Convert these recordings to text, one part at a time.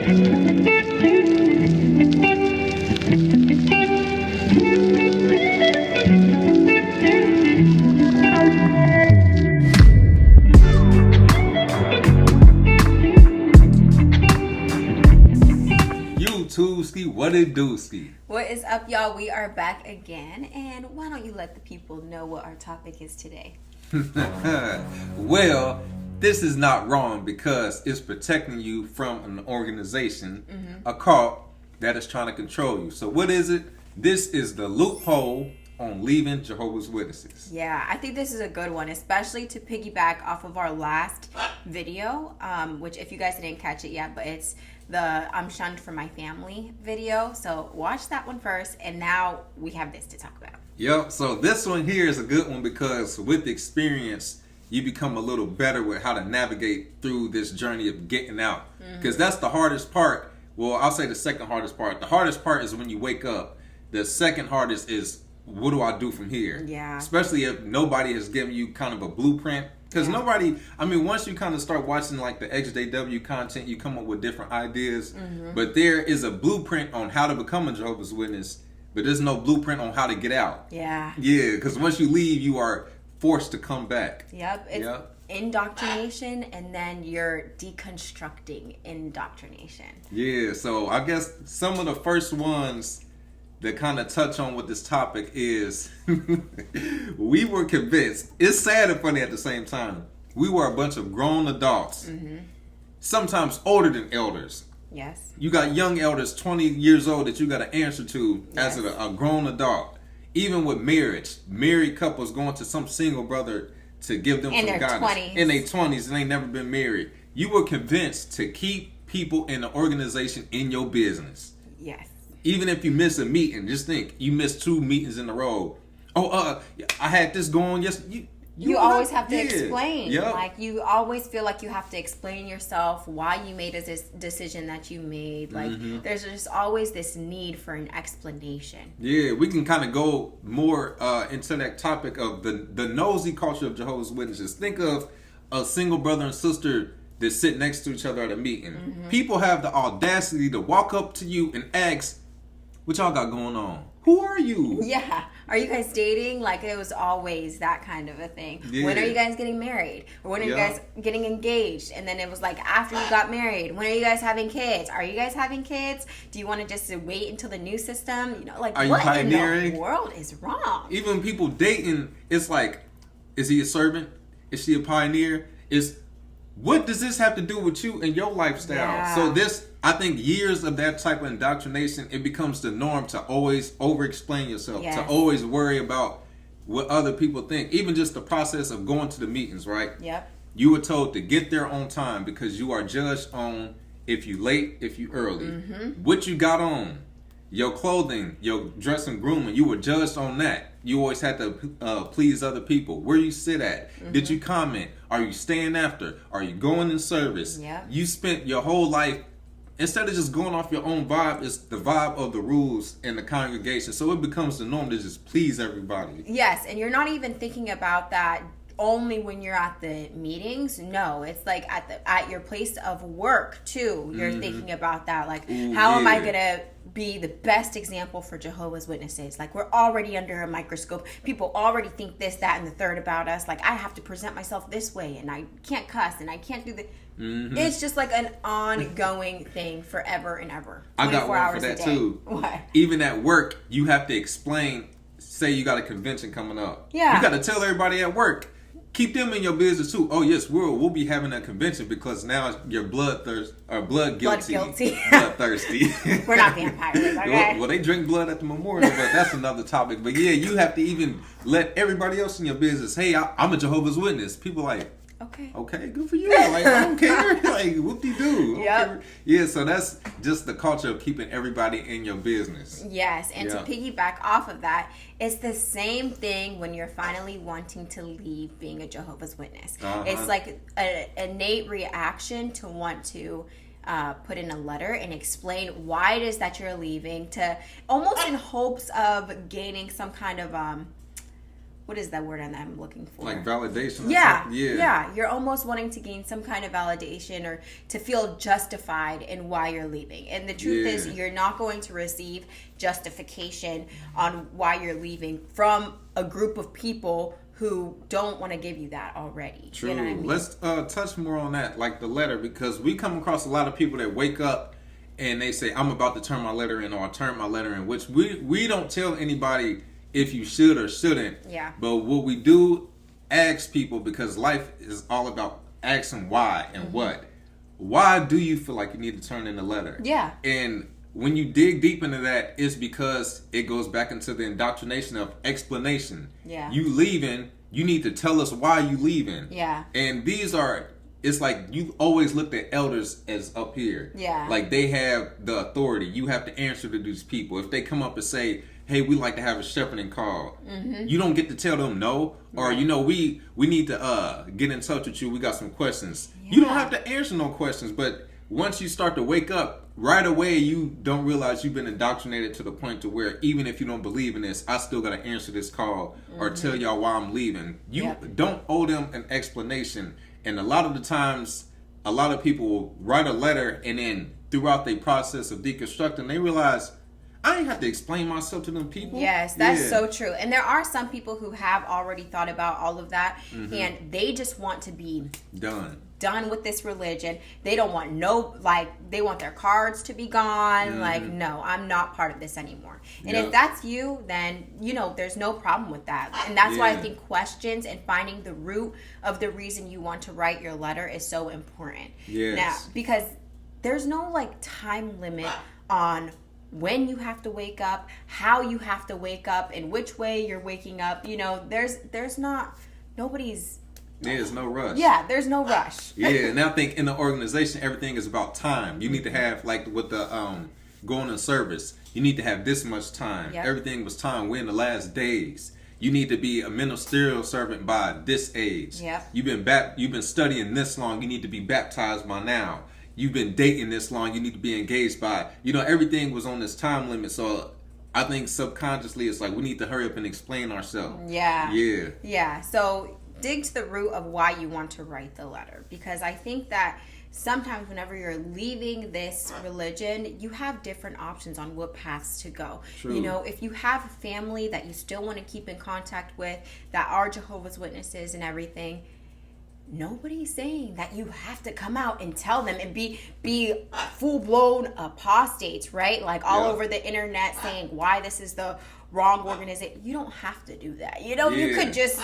What it do, Ski? What is up, y'all? We are back again, and why don't you let the people know what our topic is today? Well, this is not wrong because it's protecting you from an organization, a cult that is trying to control you. So what is it? This is the loophole on leaving Jehovah's Witnesses. Yeah, I think this is a good one, especially to piggyback off of our last video, which if you guys didn't catch it yet, but it's the I'm shunned for my family video. So watch that one first, and now we have this to talk about. Yep, so this one here is a good one because with experience, you become a little better with how to navigate through this journey of getting out. Because that's the hardest part. Well, I'll say the second hardest part. The hardest part is when you wake up. The second hardest is, what do I do from here? Yeah. Especially if nobody has given you kind of a blueprint. Because nobody, once you kind of start watching like the XJW content, you come up with different ideas. But there is a blueprint on how to become a Jehovah's Witness, but there's no blueprint on how to get out. Yeah. Yeah, because once you leave, you are forced to come back. Yep. It's indoctrination, and then you're deconstructing indoctrination. Yeah, so I guess some of the first ones that kind of touch on what this topic is, we were convinced. It's sad and funny at the same time. We were a bunch of grown adults, sometimes older than elders. Yes. You got young elders, 20 years old, that you got to answer to as a grown adult. Even with marriage, married couples going to some single brother to give them some guidance. 20s. In their 20s, and they never been married. You were convinced to keep people in the organization in your business. Yes. Even if you miss a meeting, just think, you missed 2 meetings in a row. I had this going. Yes, you always have to explain. Yep. Like, you always feel like you have to explain yourself, why you made a decision that you made. Like, there's just always this need for an explanation. Yeah, we can kind of go more into that topic of the nosy culture of Jehovah's Witnesses. Think of a single brother and sister that sit next to each other at a meeting. People have the audacity to walk up to you and ask, what y'all got going on? Who are you? Yeah. Are you guys dating? Like, it was always that kind of a thing. Yeah. When are you guys getting married? Or when are you guys getting engaged? And then it was like, after you got married, when are you guys having kids? Are you guys having kids? Do you want to just wait until the new system? You know, like, are what you pioneering? in the world is wrong? Even people dating, it's like, is he a servant? Is she a pioneer? What does this have to do with you and your lifestyle? Yeah. So this, I think years of that type of indoctrination, it becomes the norm to always over-explain yourself, to always worry about what other people think. Even just the process of going to the meetings, right? Yep. You were told to get there on time because you are judged on if you late, if you early. What you got on, your clothing, your dress and grooming, you were judged on that. You always had to please other people. Where you sit at? Did you comment? Are you staying after? Are you going in service? Yep. You spent your whole life, instead of just going off your own vibe, it's the vibe of the rules in the congregation. So it becomes the norm to just please everybody. Yes, and you're not even thinking about that only when you're at the meetings. No, it's like at your place of work too. You're thinking about that. Like, how am I gonna be the best example for Jehovah's Witnesses? Like, we're already under a microscope. People already think this, that, and the third about us. Like, I have to present myself this way, and I can't cuss, and I can't do the. It's just like an ongoing thing forever and ever. I got one for that too. What? Even at work, you have to explain. Say you got a convention coming up. Yeah. You got to tell everybody at work. Keep them in your business too. Oh yes, we'll be having a convention because now you're blood guilty. Bloodthirsty. We're not vampires, okay? Well, they drink blood at the memorial, but that's another topic. But yeah, you have to even let everybody else in your business. Hey, I'm a Jehovah's Witness. People like, okay, good for you. Like, I don't care. Like, whoop-de-doo. Yep. Yeah, so that's just the culture of keeping everybody in your business. Yes, and to piggyback off of that, it's the same thing when you're finally wanting to leave being a Jehovah's Witness. It's like an innate reaction to want to put in a letter and explain why it is that you're leaving, to almost in hopes of gaining some kind of what is that word that I'm looking for? Like validation? Yeah. You're almost wanting to gain some kind of validation or to feel justified in why you're leaving. And the truth is, you're not going to receive justification on why you're leaving from a group of people who don't want to give you that already. True. You know what I mean? Let's touch more on that, like the letter, because we come across a lot of people that wake up and they say, I'm about to turn my letter in, or I turn my letter in, which we don't tell anybody if you should or shouldn't. Yeah. But what we do ask people, because life is all about asking why and what. Why do you feel like you need to turn in a letter? Yeah. And when you dig deep into that, it's because it goes back into the indoctrination of explanation. Yeah. You leaving, you need to tell us why you leaving. Yeah. And these are, it's like you always looked at elders as up here. Yeah. Like they have the authority. You have to answer to these people. If they come up and say, hey, we like to have a shepherding call. You don't get to tell them no. Or, you know, we need to get in touch with you. We got some questions. Yeah. You don't have to answer no questions. But once you start to wake up, right away, you don't realize you've been indoctrinated to the point to where even if you don't believe in this, I still got to answer this call or tell y'all why I'm leaving. You don't owe them an explanation. And a lot of the times, a lot of people will write a letter and then throughout the process of deconstructing, they realize, I ain't have to explain myself to them people. Yes, that's so true. And there are some people who have already thought about all of that and they just want to be done with this religion. They don't want they want their cards to be gone. Like, no, I'm not part of this anymore. And if that's you, then, you know, there's no problem with that. And that's why I think questions and finding the root of the reason you want to write your letter is so important. Yes. Now, because there's no time limit on when you have to wake up, how you have to wake up, and which way you're waking up. You know, there's no rush. Yeah, there's no rush. And I think in the organization, everything is about time. You need to have, like with the going in service, you need to have this much time. Everything was time. We're in the last days. You need to be a ministerial servant by this age. You've been studying this long. You need to be baptized by now. You've been dating this long, you need to be engaged by. You know, everything was on this time limit. So I think subconsciously it's like we need to hurry up and explain ourselves. Yeah. So dig to the root of why you want to write the letter. Because I think that sometimes whenever you're leaving this religion, you have different options on what paths to go. True. You know, if you have a family that you still want to keep in contact with that are Jehovah's Witnesses and everything, nobody's saying that you have to come out and tell them and be full-blown apostates, right? Like all over the internet saying why this is the wrong organization. You don't have to do that. You know, you could just...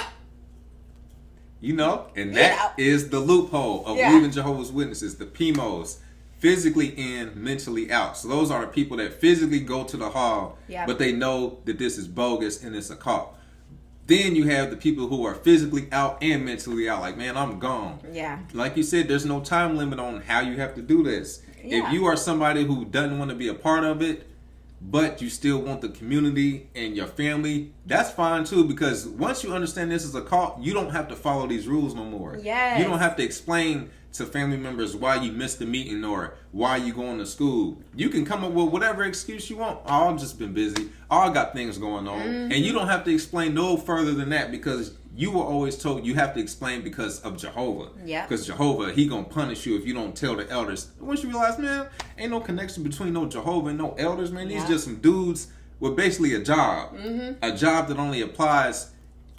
You know, and that is the loophole of leaving Jehovah's Witnesses, the PMOs, physically in, mentally out. So those are the people that physically go to the hall, but they know that this is bogus and it's a cult. Then you have the people who are physically out and mentally out. Like, man, I'm gone. Like you said, there's no time limit on how you have to do this. If you are somebody who doesn't want to be a part of it, but you still want the community and your family, that's fine too. Because once you understand this is a cult, you don't have to follow these rules no more. You don't have to explain to family members why you missed the meeting or why you going to school. You can come up with whatever excuse you want. Oh, I've just been busy. Oh, I got things going on. And you don't have to explain no further than that, because you were always told you have to explain because of Jehovah. Because Jehovah, he gonna punish you if you don't tell the elders. Once you realize, man, ain't no connection between no Jehovah and no elders, man. These just some dudes with basically a job. A job that only applies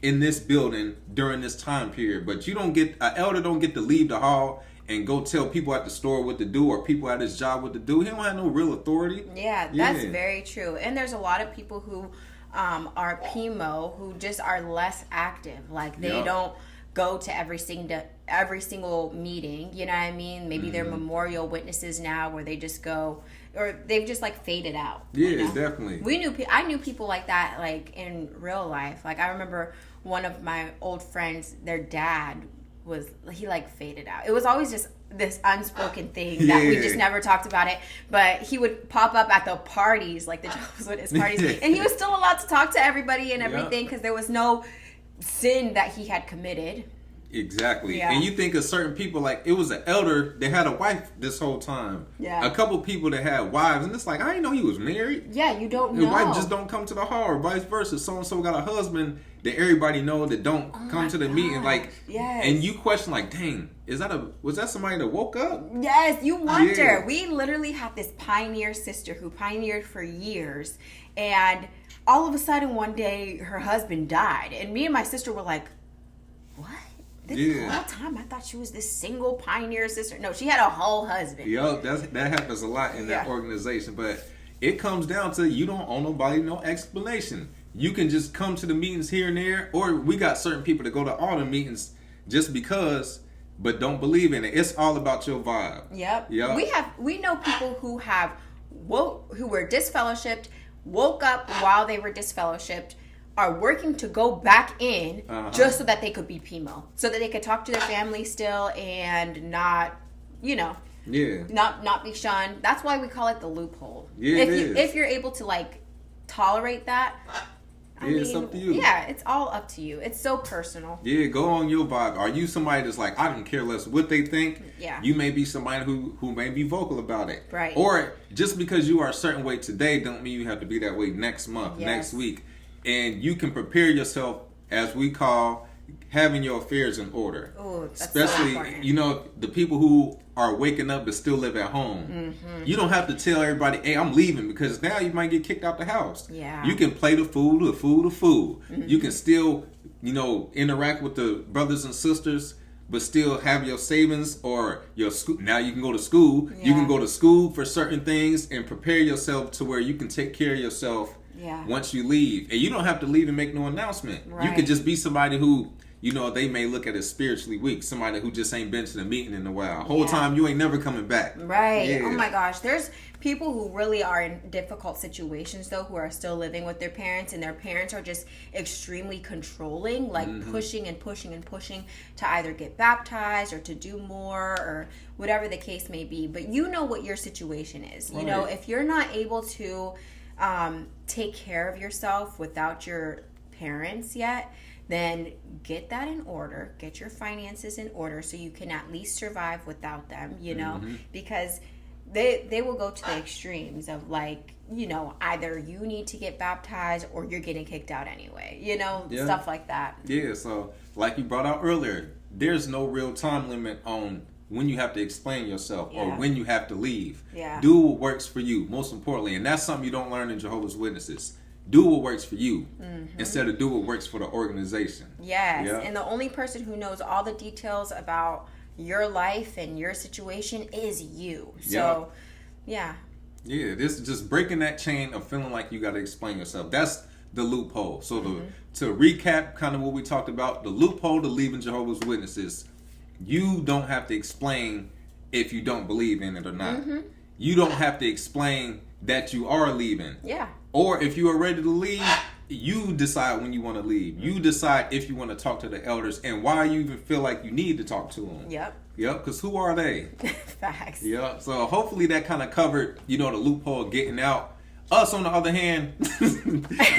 in this building during this time period. But you don't get, an elder don't get to leave the hall and go tell people at the store what to do or people at his job what to do. He don't have no real authority. That's very true. And there's a lot of people who are PMO who just are less active. Like they don't go to every single meeting. You know what I mean? Maybe they're memorial witnesses now where they just go, or they've just faded out. You know? Definitely. I knew people like that, like in real life. Like I remember one of my old friends, their dad he faded out. It was always just this unspoken thing that we just never talked about it. But he would pop up at the parties, like the Jehovah's Witness parties, and he was still allowed to talk to everybody and everything because there was no sin that he had committed. Exactly. Yeah. And you think of certain people, like, it was an elder that had a wife this whole time. Yeah. A couple people that had wives, and it's like, I didn't know he was married. Yeah, you don't know. His wife just don't come to the hall, or vice versa. So-and-so got a husband that everybody know that don't come to the meeting. Like, yes. And you question, like, dang, was that somebody that woke up? Yes, you wonder. Yeah. We literally had this pioneer sister who pioneered for years, and all of a sudden one day her husband died. And me and my sister were like, what? This whole time I thought she was this single pioneer sister. No, she had a whole husband. Yo, that happens a lot in that organization. But it comes down to you don't owe nobody no explanation. You can just come to the meetings here and there, or we got certain people that go to all the meetings just because, but don't believe in it. It's all about your vibe. Yep. We know people who were disfellowshipped, woke up while they were disfellowshipped, are working to go back in just so that they could be PMO, so that they could talk to their family still and not, not be shunned. That's why we call it the loophole. Yeah, if you're able to like tolerate that, I mean, it's up to you. Yeah, it's all up to you. It's so personal. Yeah, go on your vibe. Are you somebody that's like, I don't care less what they think? Yeah. You may be somebody who may be vocal about it. Right. Or just because you are a certain way today don't mean you have to be that way next month, next week. And you can prepare yourself, as we call, having your affairs in order. Ooh, that's especially, so important. the people who are waking up but still live at home. Mm-hmm. You don't have to tell everybody, hey, I'm leaving, because now you might get kicked out the house. Yeah. You can play the fool. Mm-hmm. You can still, interact with the brothers and sisters, but still have your savings or your school. Now you can go to school. Yeah. You can go to school for certain things and prepare yourself to where you can take care of yourself once you leave. And you don't have to leave and make no announcement. Right. You could just be somebody who, they may look at as spiritually weak. Somebody who just ain't been to the meeting in a while. Whole time you ain't never coming back. Right. Yeah. Oh my gosh. There's people who really are in difficult situations though, who are still living with their parents, and their parents are just extremely controlling, like pushing and pushing and pushing to either get baptized or to do more or whatever the case may be. But you know what your situation is. Right. If you're not able to take care of yourself without your parents yet, then get that in order. Get your finances in order so you can at least survive without them, because they will go to the extremes of like, either you need to get baptized or you're getting kicked out anyway, stuff like that. Yeah, so like you brought out earlier, there's no real time limit on when you have to explain yourself or when you have to leave. Yeah. Do what works for you, most importantly. And that's something you don't learn in Jehovah's Witnesses. Do what works for you instead of do what works for the organization. Yes. Yeah. And the only person who knows all the details about your life and your situation is you. So, yeah. Yeah, this is just breaking that chain of feeling like you got to explain yourself. That's the loophole. So to recap kind of what we talked about, the loophole to leaving Jehovah's Witnesses, you don't have to explain if you don't believe in it or not. You don't have to explain that you are leaving. Yeah. Or if you are ready to leave, you decide when you want to leave. You decide if you want to talk to the elders and why you even feel like you need to talk to them. Yep. Because who are they? Facts. Yep. So hopefully that kind of covered, the loophole getting out. Us, on the other hand,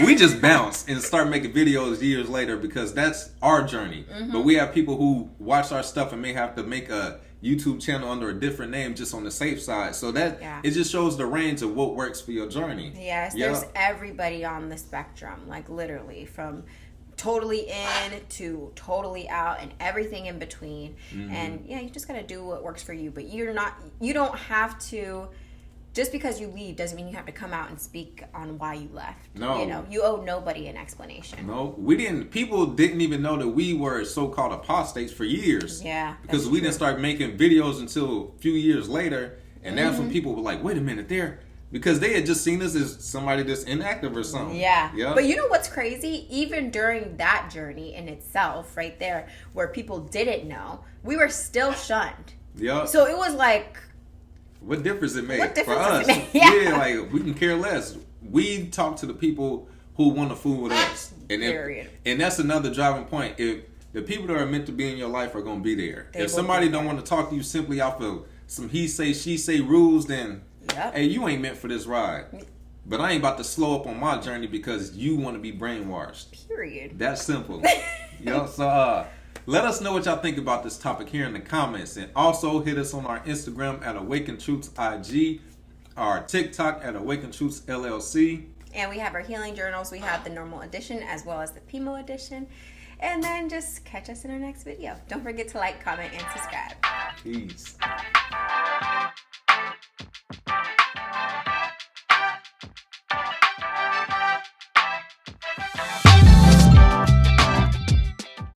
we just bounce and start making videos years later because that's our journey. But we have people who watch our stuff and may have to make a YouTube channel under a different name just on the safe side. So that it just shows the range of what works for your journey. Yes, there's everybody on the spectrum, like literally from totally in to totally out and everything in between. And you just got to do what works for you. But you don't have to. Just because you leave doesn't mean you have to come out and speak on why you left. No. You owe nobody an explanation. No, people didn't even know that we were so-called apostates for years. Yeah. Because we didn't start making videos until a few years later. And that's when people were like, wait a minute, because they had just seen us as somebody that's inactive or something. Yeah. But you know what's crazy? Even during that journey in itself, right there, where people didn't know, we were still shunned. Yeah. So it was like, what difference it made for us? Yeah, like we can care less. We talk to the people who want to fool with us. And that's another driving point. If the people that are meant to be in your life are going to be there. If somebody don't want to talk to you simply off of some he say, she say rules, then hey, you ain't meant for this ride. But I ain't about to slow up on my journey because you want to be brainwashed. Period. That's simple. So Let us know what y'all think about this topic here in the comments. And also hit us on our Instagram at Awaken Truths IG, our TikTok at Awaken Truths LLC. And we have our healing journals. We have the normal edition as well as the Pimo edition. And then just catch us in our next video. Don't forget to like, comment, and subscribe. Peace.